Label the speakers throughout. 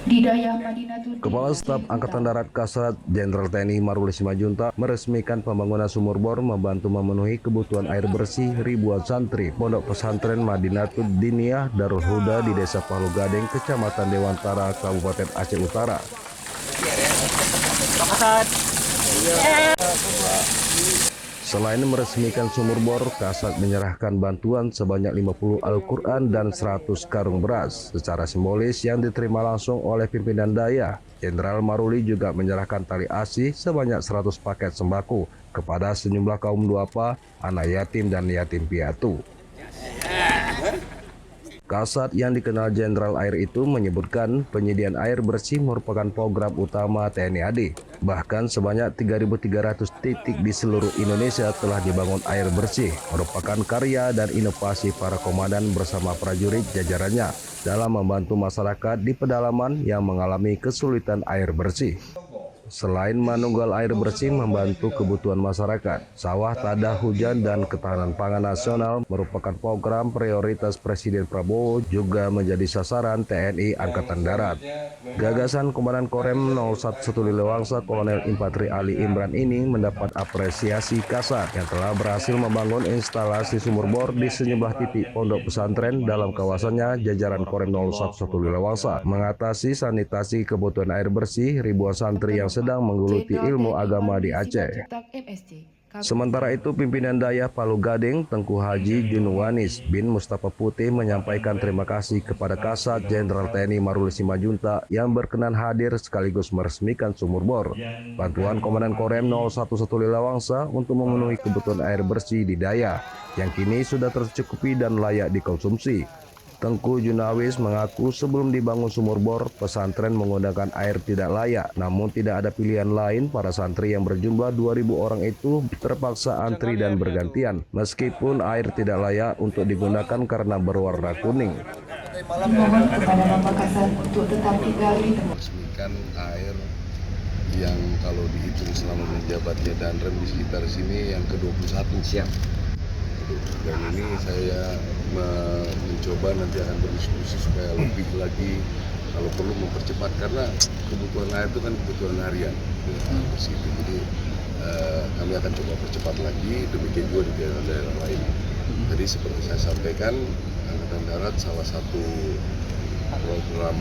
Speaker 1: Di daerah Madinatul
Speaker 2: Kepala Staf Angkatan Darat Kasat Jenderal TNI Maruli Simanjuntak meresmikan pembangunan sumur bor membantu memenuhi kebutuhan air bersih ribuan santri Pondok Pesantren Madinatul Diniyah Darul Huda di Desa Palu Gading, Kecamatan Dewantara, Kabupaten Aceh Utara. Selain meresmikan sumur bor, Kasat menyerahkan bantuan sebanyak 50 Al-Quran dan 100 karung beras secara simbolis yang diterima langsung oleh pimpinan Daya. Jenderal Maruli juga menyerahkan tali asi sebanyak 100 paket sembako kepada sejumlah kaum duafa, anak yatim dan yatim piatu. Kasat yang dikenal Jenderal Air itu menyebutkan penyediaan air bersih merupakan program utama TNI AD. Bahkan sebanyak 3.300 titik di seluruh Indonesia telah dibangun air bersih, merupakan karya dan inovasi para komandan bersama prajurit jajarannya dalam membantu masyarakat di pedalaman yang mengalami kesulitan air bersih. Selain menunggal air bersih membantu kebutuhan masyarakat, sawah tada hujan dan ketahanan pangan nasional merupakan program prioritas Presiden Prabowo juga menjadi sasaran TNI Angkatan Darat. Gagasan Komandan Korem 011 Lilewangsa Kolonel Infantri Ali Imran ini mendapat apresiasi Kasat yang telah berhasil membangun instalasi sumur bor di sejumlah titik pondok pesantren dalam kawasannya. Jajaran Korem 011 Lilewangsa mengatasi sanitasi kebutuhan air bersih ribuan santri yang sedang menggeluti ilmu agama di Aceh. Sementara itu, pimpinan Daya Palu Gading, Tengku Haji Junuwanis bin Mustafa Putih menyampaikan terima kasih kepada Kasat Jenderal TNI Maruli Simanjuntak yang berkenan hadir sekaligus meresmikan sumur bor. Bantuan Komandan Korem 011 Lilewangsa untuk memenuhi kebutuhan air bersih di Daya yang kini sudah tercukupi dan layak dikonsumsi. Tengku Junawis mengaku sebelum dibangun sumur bor, pesantren menggunakan air tidak layak. Namun tidak ada pilihan lain, para santri yang berjumlah 2.000 orang itu terpaksa antri dan bergantian. Meskipun air tidak layak untuk digunakan karena berwarna kuning.
Speaker 1: Mohon kepada Bapak Kasat untuk tetap tinggal di tempat.
Speaker 3: Resmikan air yang kalau dihitung selama menjabatnya Danrem di sekitar sini yang ke-21. Siap. Dan ini saya mencoba nanti akan berdiskusi supaya lebih lagi kalau perlu mempercepat, karena kebutuhan air itu kan kebutuhan harian jadi kami akan coba percepat lagi, demikian juga di daerah-daerah lain. Jadi seperti saya sampaikan, Angkatan Darat salah satu program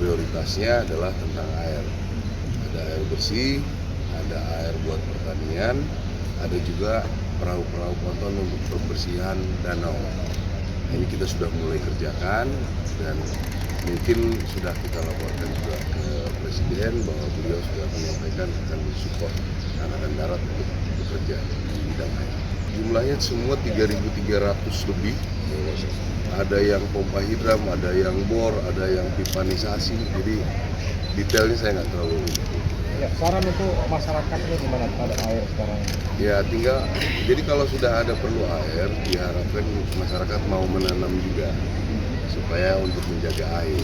Speaker 3: prioritasnya adalah tentang air. Ada air bersih, ada air buat pertanian, ada juga perahu-perahu ponton untuk pembersihan danau. Ini kita sudah mulai kerjakan dan mungkin sudah kita laporkan juga ke Presiden bahwa beliau sudah menyampaikan akan mensupport Angkatan Darat untuk bekerja di bidang air. Jumlahnya semua 3.300 lebih. Ada yang pompa hidram, ada yang bor, ada yang pipanisasi. Jadi detailnya saya nggak terlalu.
Speaker 4: Ya, saran untuk masyarakatnya gimana pada air sekarang?
Speaker 3: Ya tinggal, jadi kalau sudah ada perlu air, diharapkan masyarakat mau menanam juga supaya untuk menjaga air.